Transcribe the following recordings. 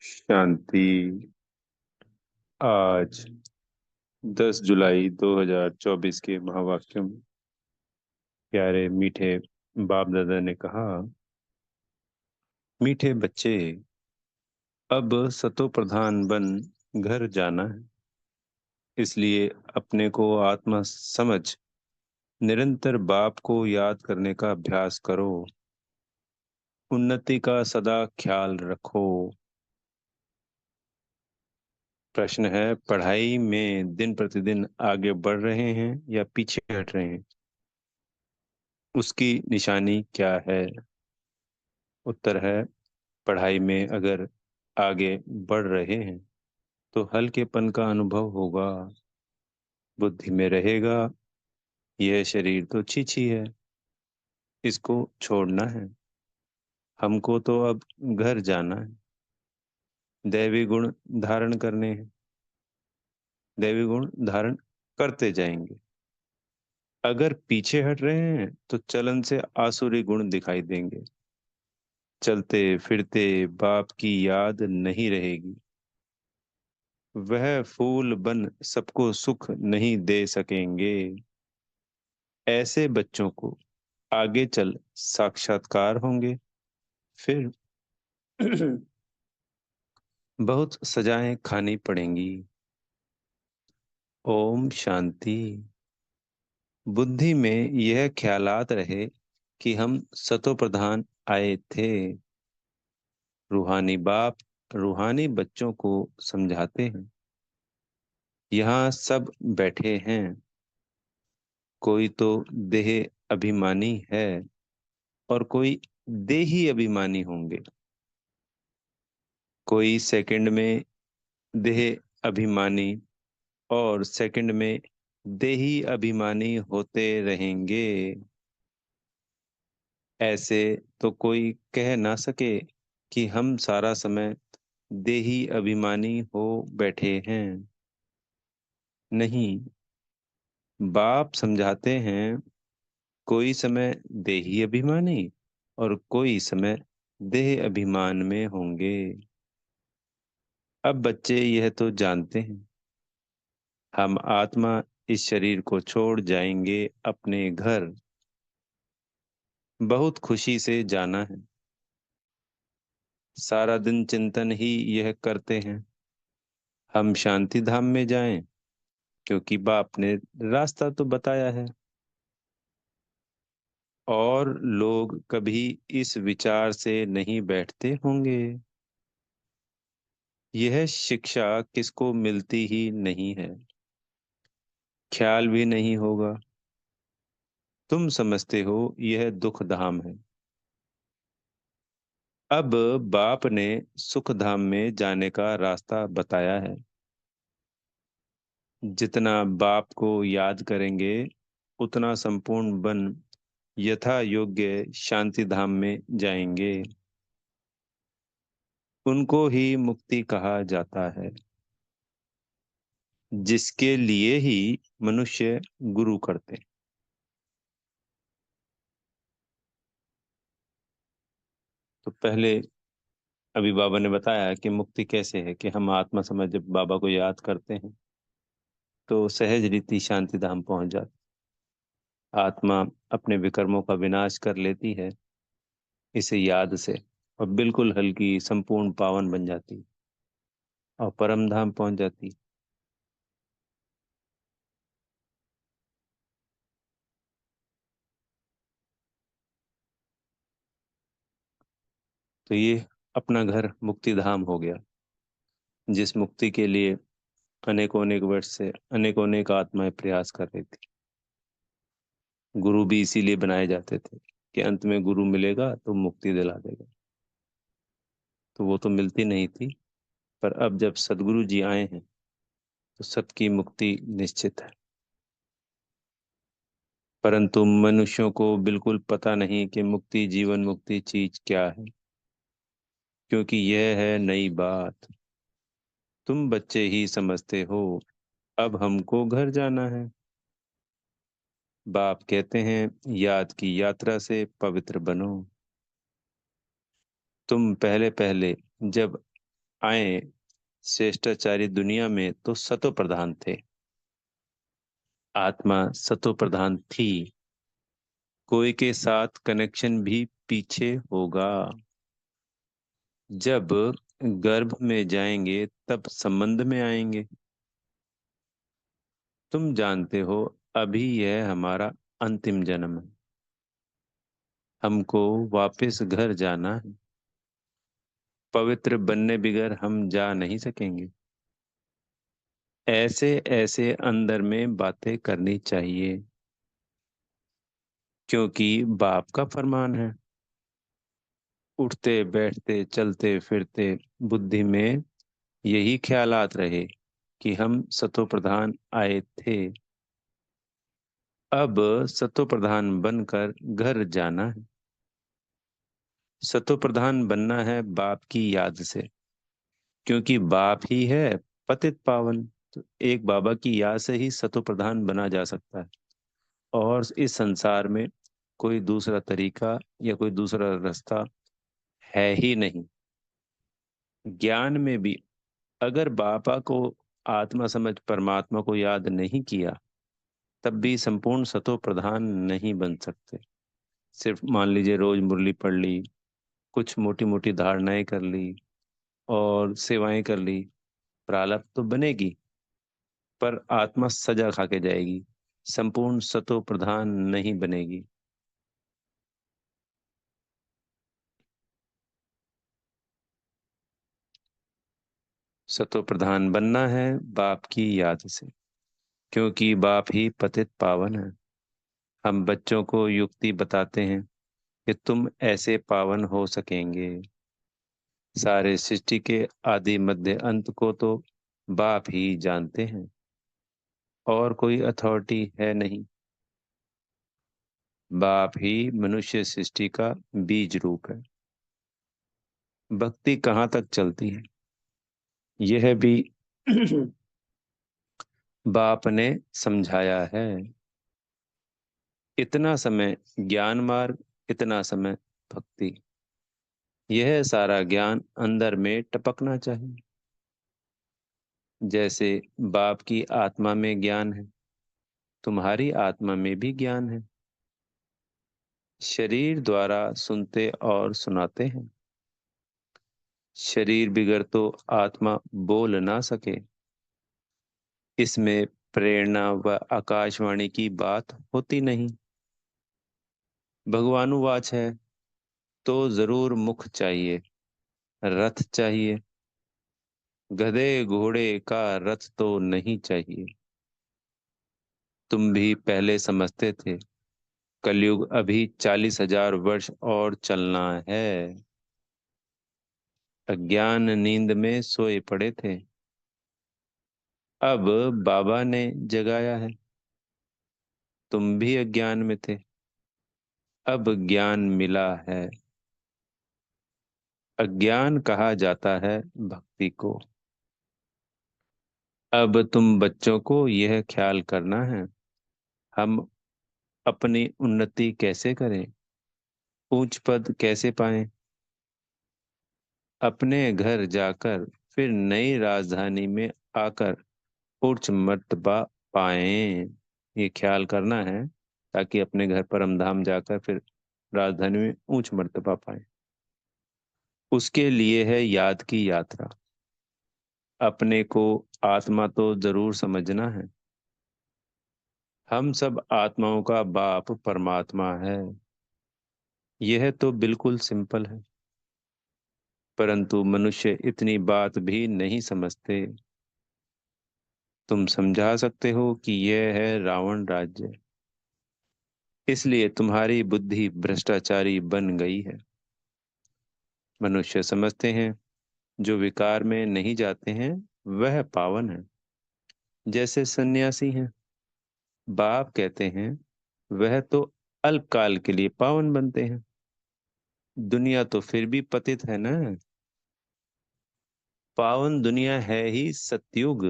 शांति। आज 10 जुलाई 2024 के महावाक्य में प्यारे मीठे बाप दादा ने कहा, मीठे बच्चे, अब सतो प्रधान बन घर जाना है। इसलिए अपने को आत्मा समझ निरंतर बाप को याद करने का अभ्यास करो। उन्नति का सदा ख्याल रखो। प्रश्न है, पढ़ाई में दिन प्रतिदिन आगे बढ़ रहे हैं या पीछे हट रहे हैं? उसकी निशानी क्या है? उत्तर है, पढ़ाई में अगर आगे बढ़ रहे हैं तो हल्केपन का अनुभव होगा। बुद्धि में रहेगा, यह शरीर तो छीछी है, इसको छोड़ना है। हमको तो अब घर जाना है। दैवी गुण धारण करने हैं। दैवी गुण धारण करते जाएंगे। अगर पीछे हट रहे हैं तो चलन से आसुरी गुण दिखाई देंगे। चलते फिरते बाप की याद नहीं रहेगी। वह फूल बन सबको सुख नहीं दे सकेंगे। ऐसे बच्चों को आगे चल साक्षात्कार होंगे। फिर बहुत सजाएं खानी पड़ेंगी। ओम शांति। बुद्धि में यह ख्यालात रहे कि हम सतो प्रधान आए थे। रूहानी बाप रूहानी बच्चों को समझाते हैं, यहाँ सब बैठे हैं। कोई तो देह अभिमानी है और कोई देही अभिमानी होंगे। कोई सेकंड में देह अभिमानी और सेकंड में देही अभिमानी होते रहेंगे। ऐसे तो कोई कह ना सके कि हम सारा समय देही अभिमानी हो बैठे हैं। नहीं, बाप समझाते हैं, कोई समय देही अभिमानी और कोई समय देह अभिमान में होंगे। अब बच्चे यह तो जानते हैं, हम आत्मा इस शरीर को छोड़ जाएंगे अपने घर। बहुत खुशी से जाना है। सारा दिन चिंतन ही यह करते हैं, हम शांति धाम में जाएं, क्योंकि बाप ने रास्ता तो बताया है। और लोग कभी इस विचार से नहीं बैठते होंगे, यह शिक्षा किसको मिलती ही नहीं है। ख्याल भी नहीं होगा। तुम समझते हो यह दुख धाम है। अब बाप ने सुख धाम में जाने का रास्ता बताया है। जितना बाप को याद करेंगे उतना संपूर्ण बन यथा योग्य शांति धाम में जाएंगे। उनको ही मुक्ति कहा जाता है, जिसके लिए ही मनुष्य गुरु करते हैं। तो पहले अभी बाबा ने बताया कि मुक्ति कैसे है, कि हम आत्मा समझ जब बाबा को याद करते हैं तो सहज रीति शांति धाम पहुंच जाती। आत्मा अपने विकर्मों का विनाश कर लेती है इसे याद से, और बिल्कुल हल्की संपूर्ण पावन बन जाती और परम धाम पहुंच जाती। तो ये अपना घर मुक्ति धाम हो गया, जिस मुक्ति के लिए अनेकों अनेक वर्ष से अनेकों अनेक आत्माएं प्रयास कर रही थी। गुरु भी इसीलिए बनाए जाते थे कि अंत में गुरु मिलेगा तो मुक्ति दिला देगा। तो वो तो मिलती नहीं थी, पर अब जब सदगुरु जी आए हैं तो सबकी मुक्ति निश्चित है। परंतु मनुष्यों को बिल्कुल पता नहीं कि मुक्ति, जीवन मुक्ति चीज क्या है, क्योंकि यह है नई बात। तुम बच्चे ही समझते हो। अब हमको घर जाना है। बाप कहते हैं, याद की यात्रा से पवित्र बनो। तुम पहले पहले जब आए श्रेष्ठाचारी दुनिया में तो सतो प्रधान थे। आत्मा सतो प्रधान थी। कोई के साथ कनेक्शन भी पीछे होगा। जब गर्भ में जाएंगे तब संबंध में आएंगे। तुम जानते हो, अभी यह हमारा अंतिम जन्म है। हमको वापस घर जाना है। पवित्र बनने बिगर हम जा नहीं सकेंगे। ऐसे ऐसे अंदर में बातें करनी चाहिए, क्योंकि बाप का फरमान है। उठते बैठते चलते फिरते बुद्धि में यही ख्यालात रहे कि हम सतो प्रधान आए थे। अब सतो प्रधान बनकर घर जाना है। सतो प्रधान बनना है बाप की याद से, क्योंकि बाप ही है पतित पावन। तो एक बाबा की याद से ही सतो प्रधान बना जा सकता है। और इस संसार में कोई दूसरा तरीका या कोई दूसरा रास्ता है ही नहीं। ज्ञान में भी अगर बाबा को आत्मा समझ परमात्मा को याद नहीं किया, तब भी संपूर्ण सतो प्रधान नहीं बन सकते। सिर्फ मान लीजिए रोज मुरली पढ़ ली, कुछ मोटी मोटी धारणाएं कर ली और सेवाएं कर ली, प्रारब्ध तो बनेगी, पर आत्मा सजा खा के जाएगी। संपूर्ण सतो प्रधान नहीं बनेगी। सतो प्रधान बनना है बाप की याद से, क्योंकि बाप ही पतित पावन है। हम बच्चों को युक्ति बताते हैं कि तुम ऐसे पावन हो सकेंगे। सारे सृष्टि के आदि मध्य अंत को तो बाप ही जानते हैं, और कोई अथॉरिटी है नहीं। बाप ही मनुष्य सृष्टि का बीज रूप है। भक्ति कहाँ तक चलती है, यह भी बाप ने समझाया है। इतना समय ज्ञान मार्ग, इतना समय भक्ति। यह सारा ज्ञान अंदर में टपकना चाहिए। जैसे बाप की आत्मा में ज्ञान है, तुम्हारी आत्मा में भी ज्ञान है। शरीर द्वारा सुनते और सुनाते हैं। शरीर बिगर तो आत्मा बोल ना सके। इसमें प्रेरणा व आकाशवाणी की बात होती नहीं। भगवानुवाच है तो जरूर मुख चाहिए, रथ चाहिए। गधे घोड़े का रथ तो नहीं चाहिए। तुम भी पहले समझते थे, कलयुग अभी 40,000 वर्ष और चलना है। अज्ञान नींद में सोए पड़े थे। अब बाबा ने जगाया है। तुम भी अज्ञान में थे, अब ज्ञान मिला है। अज्ञान कहा जाता है भक्ति को। अब तुम बच्चों को यह ख्याल करना है, हम अपनी उन्नति कैसे करें, ऊंच पद कैसे पाएं। अपने घर जाकर फिर नई राजधानी में आकर उच्च मर्तबा पाएं। ये ख्याल करना है, ताकि अपने घर परम धाम जाकर फिर राजधानी में ऊंच मर्तबा पाएं। उसके लिए है याद की यात्रा। अपने को आत्मा तो जरूर समझना है। हम सब आत्माओं का बाप परमात्मा है। यह तो बिल्कुल सिंपल है, परंतु मनुष्य इतनी बात भी नहीं समझते। तुम समझा सकते हो कि यह है रावण राज्य, इसलिए तुम्हारी बुद्धि भ्रष्टाचारी बन गई है। मनुष्य समझते हैं जो विकार में नहीं जाते हैं वह पावन है। जैसे सन्यासी हैं, बाप कहते हैं वह तो अल्पकाल के लिए पावन बनते हैं। दुनिया तो फिर भी पतित है ना। पावन दुनिया है ही सतयुग।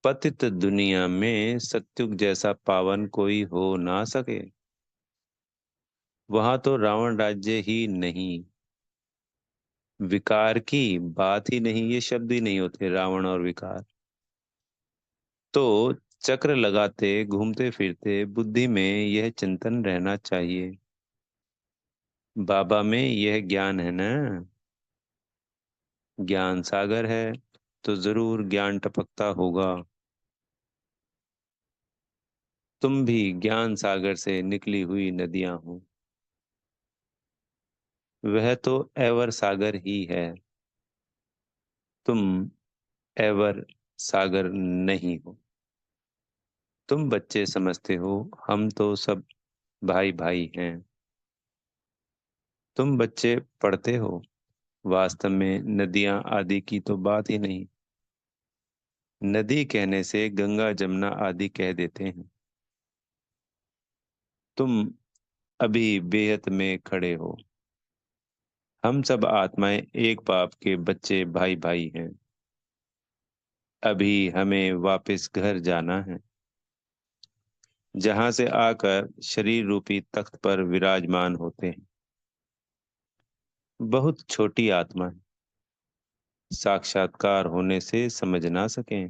पतित दुनिया में सतयुग जैसा पावन कोई हो ना सके। वहां तो रावण राज्य ही नहीं। विकार की बात ही नहीं, ये शब्द ही नहीं होते रावण और विकार। तो चक्र लगाते घूमते फिरते बुद्धि में यह चिंतन रहना चाहिए, बाबा में यह ज्ञान है ना। ज्ञान सागर है तो जरूर ज्ञान टपकता होगा। तुम भी ज्ञान सागर से निकली हुई नदियां हो। वह तो एवर सागर ही है। तुम एवर सागर नहीं हो। तुम बच्चे समझते हो, हम तो सब भाई भाई हैं। तुम बच्चे पढ़ते हो, वास्तव में नदियां आदि की तो बात ही नहीं। नदी कहने से गंगा जमुना आदि कह देते हैं। तुम अभी बेहद में खड़े हो। हम सब आत्माएं एक बाप के बच्चे भाई भाई हैं। अभी हमें वापस घर जाना है, जहां से आकर शरीर रूपी तख्त पर विराजमान होते हैं। बहुत छोटी आत्मा है, साक्षात्कार होने से समझ ना सकें।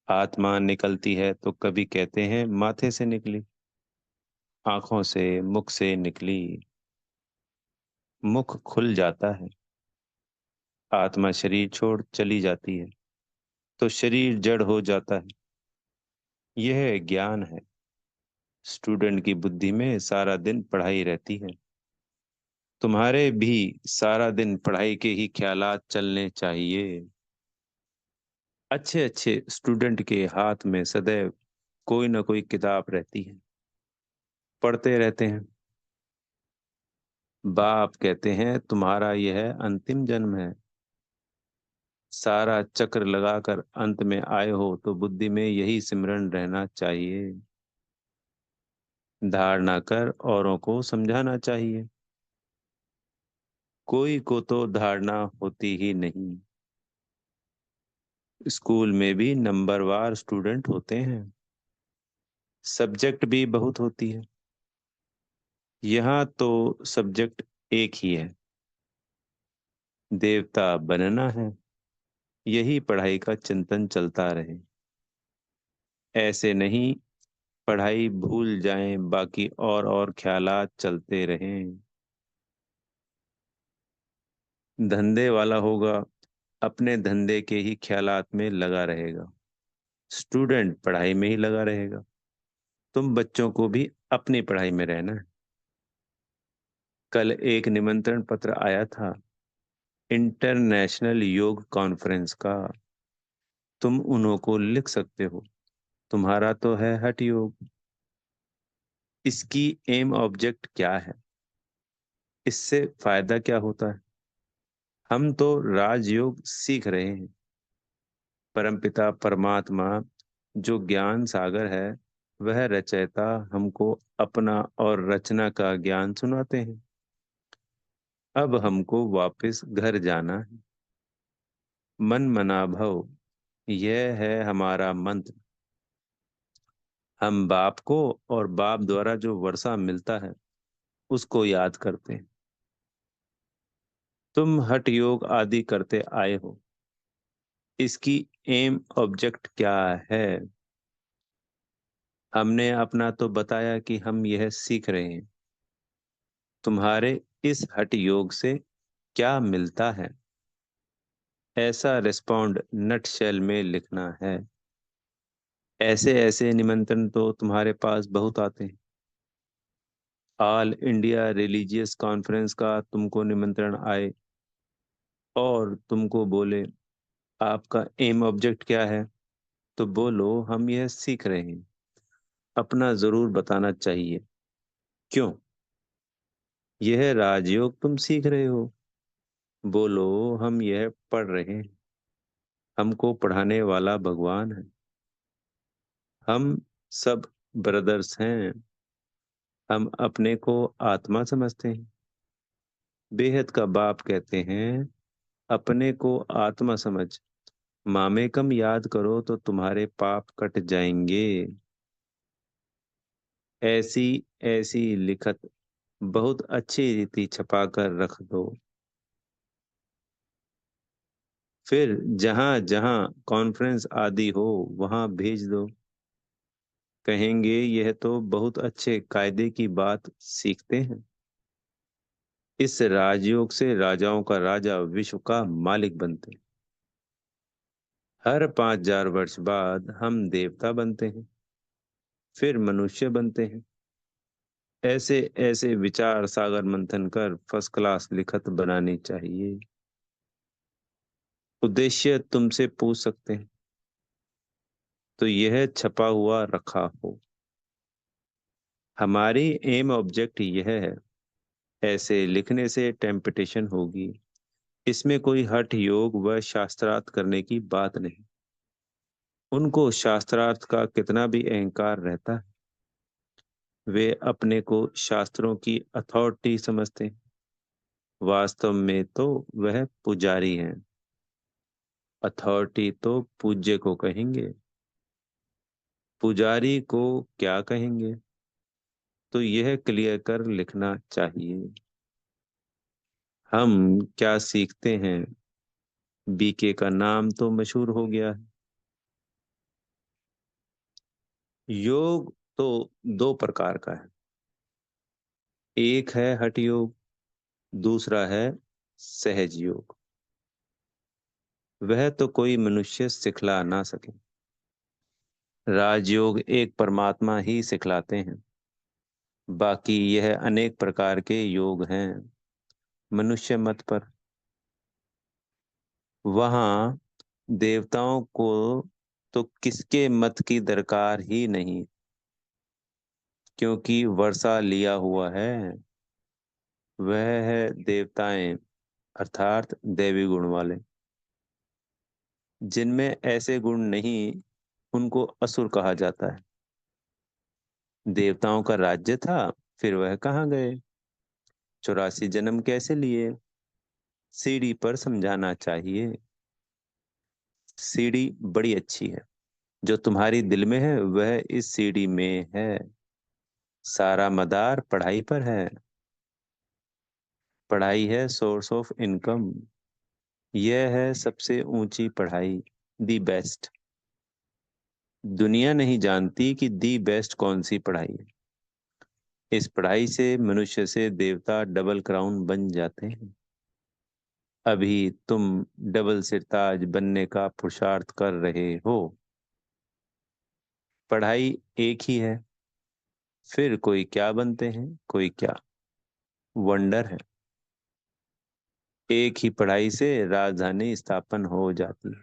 आत्मा निकलती है तो कभी कहते हैं माथे से निकली, आंखों से मुख से निकली। मुख खुल जाता है, आत्मा शरीर छोड़ चली जाती है तो शरीर जड़ हो जाता है। यह ज्ञान है। स्टूडेंट की बुद्धि में सारा दिन पढ़ाई रहती है। तुम्हारे भी सारा दिन पढ़ाई के ही ख्यालात चलने चाहिए। अच्छे अच्छे स्टूडेंट के हाथ में सदैव कोई ना कोई किताब रहती है, पढ़ते रहते हैं। बाप कहते हैं तुम्हारा यह अंतिम जन्म है। सारा चक्र लगाकर अंत में आए हो तो बुद्धि में यही सिमरन रहना चाहिए। धारणा कर औरों को समझाना चाहिए। कोई को तो धारणा होती ही नहीं। स्कूल में भी नंबरवार स्टूडेंट होते हैं, सब्जेक्ट भी बहुत होती है। यहाँ तो सब्जेक्ट एक ही है, देवता बनना है। यही पढ़ाई का चिंतन चलता रहे। ऐसे नहीं पढ़ाई भूल जाएं, बाकी और ख्यालात चलते रहें। धंधे वाला होगा, अपने धंधे के ही ख्यालात में लगा रहेगा। स्टूडेंट पढ़ाई में ही लगा रहेगा। तुम बच्चों को भी अपनी पढ़ाई में रहना है। कल एक निमंत्रण पत्र आया था, इंटरनेशनल योग कॉन्फ्रेंस का। तुम उन्हों को लिख सकते हो। तुम्हारा तो है हठ योग। इसकी एम ऑब्जेक्ट क्या है? इससे फायदा क्या होता है? हम तो राजयोग सीख रहे हैं। परमपिता परमात्मा जो ज्ञान सागर है, वह रचयिता हमको अपना और रचना का ज्ञान सुनाते हैं। अब हमको वापस घर जाना है। मन मना भव, यह है हमारा मंत्र। हम बाप को और बाप द्वारा जो वर्षा मिलता है उसको याद करते हैं। तुम हठ योग आदि करते आए हो, इसकी एम ऑब्जेक्ट क्या है? हमने अपना तो बताया कि हम यह सीख रहे हैं। तुम्हारे इस हठ योग से क्या मिलता है, ऐसा रिस्पॉन्ड नटशेल में लिखना है। ऐसे ऐसे निमंत्रण तो तुम्हारे पास बहुत आते हैं। ऑल इंडिया रिलीजियस कॉन्फ्रेंस का तुमको निमंत्रण आए और तुमको बोले आपका एम ऑब्जेक्ट क्या है, तो बोलो हम यह सीख रहे हैं। अपना जरूर बताना चाहिए। क्यों? यह राजयोग तुम सीख रहे हो। बोलो हम यह पढ़ रहे हैं। हमको पढ़ाने वाला भगवान है। हम सब ब्रदर्स हैं। हम अपने को आत्मा समझते हैं। बेहद का बाप कहते हैं अपने को आत्मा समझ, मामेकम याद करो तो तुम्हारे पाप कट जाएंगे। ऐसी ऐसी लिखत बहुत अच्छी रीति छपा कर रख दो। फिर जहां जहां कॉन्फ्रेंस आदि हो वहां भेज दो। कहेंगे यह तो बहुत अच्छे कायदे की बात सीखते हैं। इस राजयोग से राजाओं का राजा विश्व का मालिक बनते हैं। हर 5,000 वर्ष बाद हम देवता बनते हैं, फिर मनुष्य बनते हैं। ऐसे ऐसे विचार सागर मंथन कर फर्स्ट क्लास लिखत बनानी चाहिए। उद्देश्य तुमसे पूछ सकते हैं तो यह छपा हुआ रखा हो। हमारी एम ऑब्जेक्ट यह है। ऐसे लिखने से टेम्पटेशन होगी। इसमें कोई हठ योग व शास्त्रार्थ करने की बात नहीं। उनको शास्त्रार्थ का कितना भी अहंकार रहता है, वे अपने को शास्त्रों की अथॉरिटी समझते हैं। वास्तव में तो वह पुजारी हैं। अथॉरिटी तो पूज्य को कहेंगे, पुजारी को क्या कहेंगे। तो यह क्लियर कर लिखना चाहिए। हम क्या सीखते हैं। बीके का नाम तो मशहूर हो गया है। योग तो दो प्रकार का है। एक है हठ योग, दूसरा है सहज योग। वह तो कोई मनुष्य सिखला ना सके। राजयोग एक परमात्मा ही सिखलाते हैं। बाकी यह अनेक प्रकार के योग हैं मनुष्य मत पर। वहां देवताओं को तो किसके मत की दरकार ही नहीं, क्योंकि वर्षा लिया हुआ है। वह है देवताएं, अर्थात दैवी गुण वाले। जिनमें ऐसे गुण नहीं, उनको असुर कहा जाता है। देवताओं का राज्य था, फिर वह कहाँ गए। 84 जन्म कैसे लिए, सीढ़ी पर समझाना चाहिए। सीढ़ी बड़ी अच्छी है। जो तुम्हारी दिल में है वह इस सीढ़ी में है। सारा मदार पढ़ाई पर है। पढ़ाई है सोर्स ऑफ इनकम। यह है सबसे ऊंची पढ़ाई, दी बेस्ट। दुनिया नहीं जानती कि दी बेस्ट कौन सी पढ़ाई है। इस पढ़ाई से मनुष्य से देवता डबल क्राउन बन जाते हैं। अभी तुम डबल सिरताज बनने का पुरुषार्थ कर रहे हो। पढ़ाई एक ही है। फिर कोई क्या बनते हैं, कोई क्या। वंडर है। एक ही पढ़ाई से राजधानी स्थापन हो जाती है।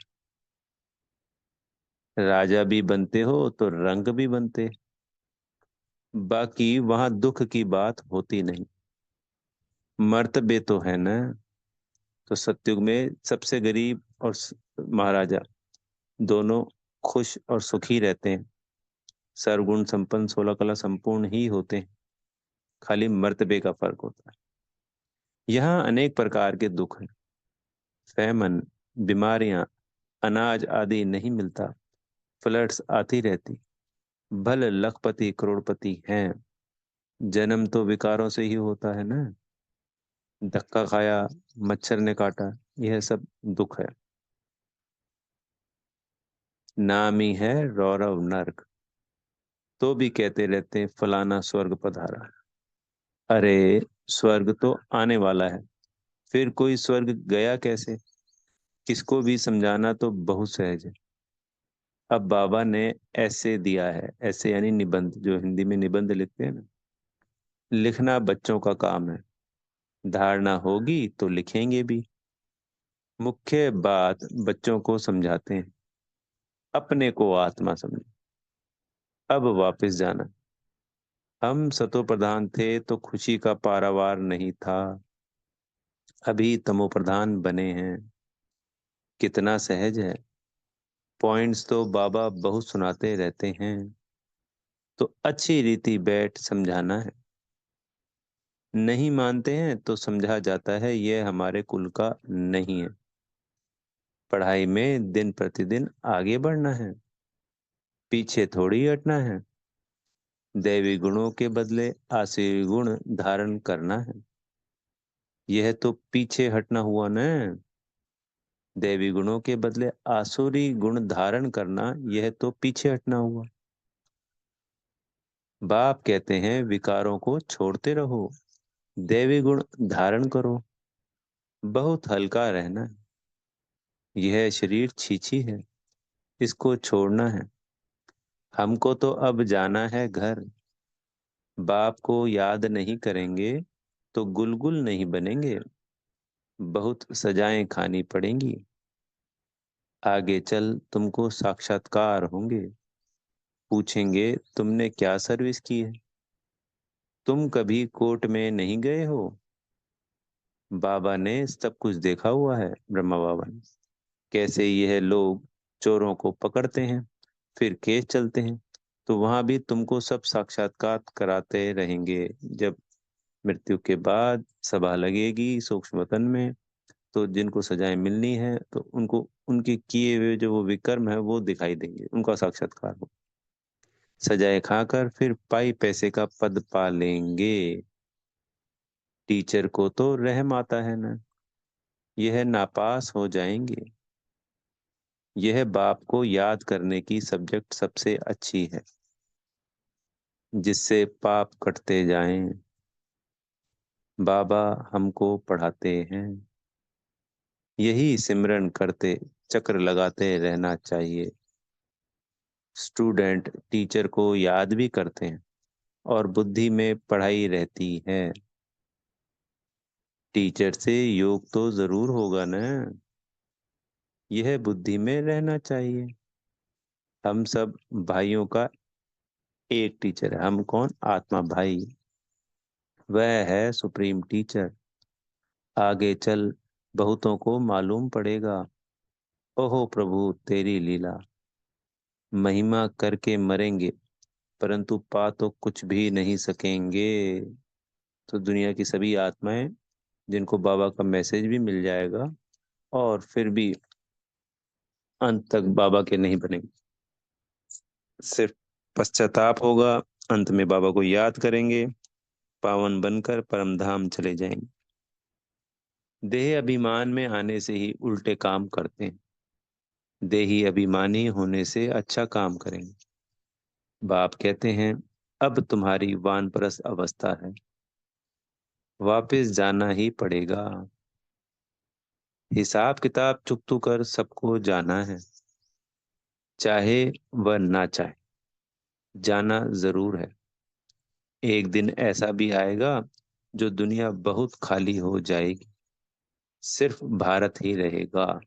राजा भी बनते हो तो रंग भी बनते। बाकी वहां दुख की बात होती नहीं। मर्तबे तो है ना। तो सतयुग में सबसे गरीब और महाराजा दोनों खुश और सुखी रहते हैं। सर्वगुण संपन्न 16 कला संपूर्ण ही होते हैं। खाली मर्तबे का फर्क होता है। यहाँ अनेक प्रकार के दुख हैं। फैमन, बीमारियां, अनाज आदि नहीं मिलता। फ्लड्स आती रहती। भले लखपति करोड़पति हैं, जन्म तो विकारों से ही होता है ना। धक्का खाया, मच्छर ने काटा, यह सब दुख है। नाम ही है रौरव नर्क, तो भी कहते रहते हैं फलाना स्वर्ग पधारा। अरे, स्वर्ग तो आने वाला है। फिर कोई स्वर्ग गया कैसे, किसको भी समझाना तो बहुत सहज है। अब बाबा ने ऐसे दिया है, ऐसे यानी निबंध, जो हिंदी में निबंध लिखते हैं ना। लिखना बच्चों का काम है। धारणा होगी तो लिखेंगे भी। मुख्य बात बच्चों को समझाते हैं। अपने को आत्मा समझे। अब वापस जाना। हम सतो प्रधान थे तो खुशी का पारावार नहीं था। अभी तमो प्रधान बने हैं। कितना सहज है। पॉइंट्स तो बाबा बहुत सुनाते रहते हैं। तो अच्छी रीति बैठ समझाना है। नहीं मानते हैं तो समझा जाता है यह हमारे कुल का नहीं है। पढ़ाई में दिन प्रतिदिन आगे बढ़ना है, पीछे थोड़ी हटना है। दैवी गुणों के बदले आसुरी गुण धारण करना है। यह तो पीछे हटना हुआ न। दैवी गुणों के बदले आसुरी गुण धारण करना, यह तो पीछे हटना हुआ। बाप कहते हैं विकारों को छोड़ते रहो, दैवी गुण धारण करो। बहुत हल्का रहना है। यह शरीर छीछी है, इसको छोड़ना है। हमको तो अब जाना है घर। बाप को याद नहीं करेंगे तो गुलगुल नहीं बनेंगे। बहुत सजाएं खानी पड़ेंगी। आगे चल तुमको साक्षात्कार होंगे। पूछेंगे तुमने क्या सर्विस की है। तुम कभी कोर्ट में नहीं गए हो। बाबा ने सब कुछ देखा हुआ है, ब्रह्मा बाबा ने। कैसे यह लोग चोरों को पकड़ते हैं, फिर केस चलते हैं। तो वहां भी तुमको सब साक्षात्कार कराते रहेंगे। जब मृत्यु के बाद सभा लगेगी सूक्ष्म वतन में, तो जिनको सजाएं मिलनी है तो उनको उनके किए हुए जो वो विकर्म है वो दिखाई देंगे, उनका साक्षात्कार हो। सजाएं खाकर फिर पाई पैसे का पद पा लेंगे। टीचर को तो रहम आता है ना, यह नापास हो जाएंगे। यह बाप को याद करने की सब्जेक्ट सबसे अच्छी है, जिससे पाप कटते जाएं। बाबा हमको पढ़ाते हैं, यही सिमरन करते चक्र लगाते रहना चाहिए। स्टूडेंट टीचर को याद भी करते हैं और बुद्धि में पढ़ाई रहती है। टीचर से योग तो जरूर होगा ना, यह बुद्धि में रहना चाहिए। हम सब भाइयों का एक टीचर है। हम कौन? आत्मा भाई। वह है सुप्रीम टीचर। आगे चल बहुतों को मालूम पड़ेगा। ओहो प्रभु तेरी लीला। महिमा करके मरेंगे, परंतु पा तो कुछ भी नहीं सकेंगे। तो दुनिया की सभी आत्माएं जिनको बाबा का मैसेज भी मिल जाएगा और फिर भी अंत तक बाबा के नहीं बनेंगे। सिर्फ पश्चाताप होगा। अंत में बाबा को याद करेंगे, पावन बनकर परम धाम चले जाएंगे। देह अभिमान में आने से ही उल्टे काम करते हैं। देही अभिमानी होने से अच्छा काम करेंगे। बाप कहते हैं अब तुम्हारी वानप्रस्थ अवस्था है, वापस जाना ही पड़ेगा। हिसाब किताब चुकतू कर सबको जाना है, चाहे वह ना चाहे, जाना जरूर है। एक दिन ऐसा भी आएगा जो दुनिया बहुत खाली हो जाएगी, सिर्फ भारत ही रहेगा।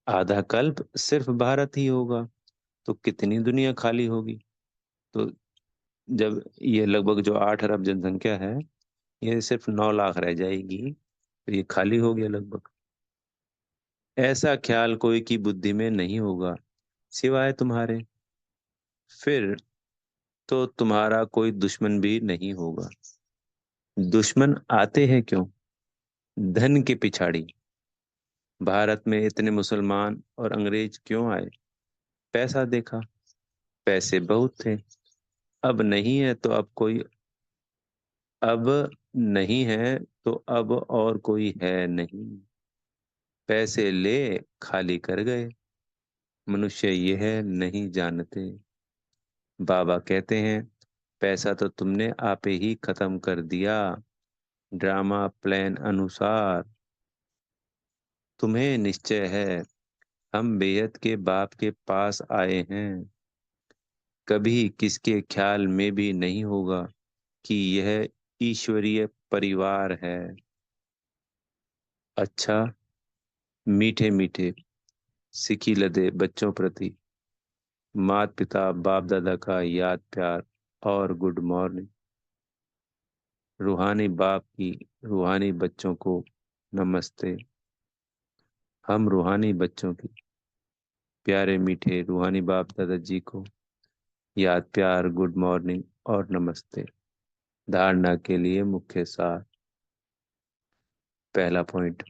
आधा कल्प सिर्फ भारत ही होगा, तो कितनी दुनिया खाली होगी। तो जब ये लगभग जो 8 अरब जनसंख्या है, ये सिर्फ 9 लाख रह जाएगी, तो ये खाली हो गया लगभग। ऐसा ख्याल कोई की बुद्धि में नहीं होगा सिवाय तुम्हारे। फिर तो तुम्हारा कोई दुश्मन भी नहीं होगा। दुश्मन आते हैं क्यों? धन के पिछाड़ी। भारत में इतने मुसलमान और अंग्रेज क्यों आए? पैसा देखा। पैसे बहुत थे। अब नहीं है तो अब कोई, अब नहीं है तो अब और कोई है नहीं। पैसे ले खाली कर गए। मनुष्य यह नहीं जानते। बाबा कहते हैं पैसा तो तुमने आपे ही खत्म कर दिया, ड्रामा प्लान अनुसार। तुम्हें निश्चय है हम बेहद के बाप के पास आए हैं। कभी किसके ख्याल में भी नहीं होगा कि यह ईश्वरीय परिवार है। अच्छा, मीठे मीठे सिकी लदे बच्चों प्रति माता पिता बाप दादा का याद प्यार और गुड मॉर्निंग। रूहानी बाप की रूहानी बच्चों को नमस्ते। हम रूहानी बच्चों की प्यारे मीठे रूहानी बाप दादाजी को याद प्यार गुड मॉर्निंग और नमस्ते। धारणा के लिए मुख्य सार। पहला पॉइंट,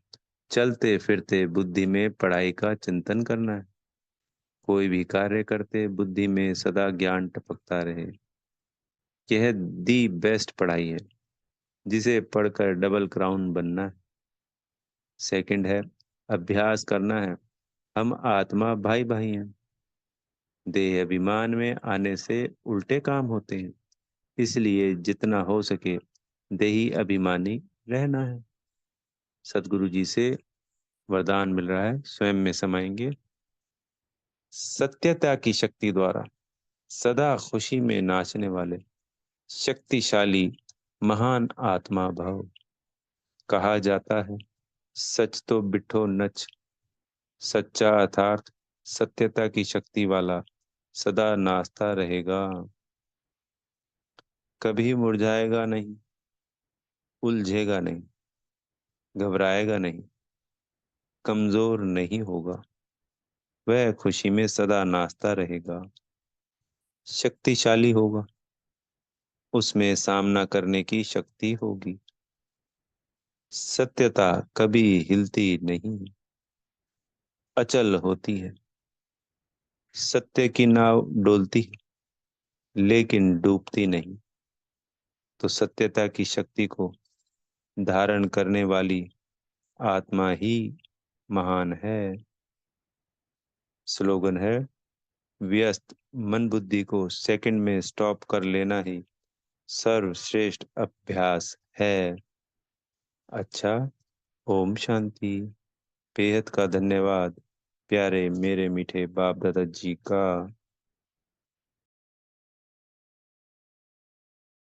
चलते फिरते बुद्धि में पढ़ाई का चिंतन करना है। कोई भी कार्य करते बुद्धि में सदा ज्ञान टपकता रहे। यह दी बेस्ट पढ़ाई है, जिसे पढ़कर डबल क्राउन बनना है। सेकंड है अभ्यास करना है। हम आत्मा भाई भाई हैं। देह अभिमान में आने से उल्टे काम होते हैं। इसलिए जितना हो सके देही अभिमानी रहना है। सदगुरु जी से वरदान मिल रहा है, स्वयं में समाएंगे। सत्यता की शक्ति द्वारा सदा खुशी में नाचने वाले शक्तिशाली महान आत्मा भव। कहा जाता है सच तो बिठो नच, सच्चा अर्थात सत्यता की शक्ति वाला सदा नाचता रहेगा। कभी मुरझाएगा नहीं, उलझेगा नहीं, घबराएगा नहीं, कमजोर नहीं होगा। वह खुशी में सदा नाचता रहेगा। शक्तिशाली होगा, उसमें सामना करने की शक्ति होगी। सत्यता कभी हिलती नहीं, अचल होती है। सत्य की नाव डोलती है लेकिन डूबती नहीं। तो सत्यता की शक्ति को धारण करने वाली आत्मा ही महान है। स्लोगन है, व्यस्त मन बुद्धि को सेकंड में स्टॉप कर लेना ही सर्वश्रेष्ठ अभ्यास है। अच्छा, ओम शांति। बेहद का धन्यवाद प्यारे मेरे मीठे बाप दादा जी का।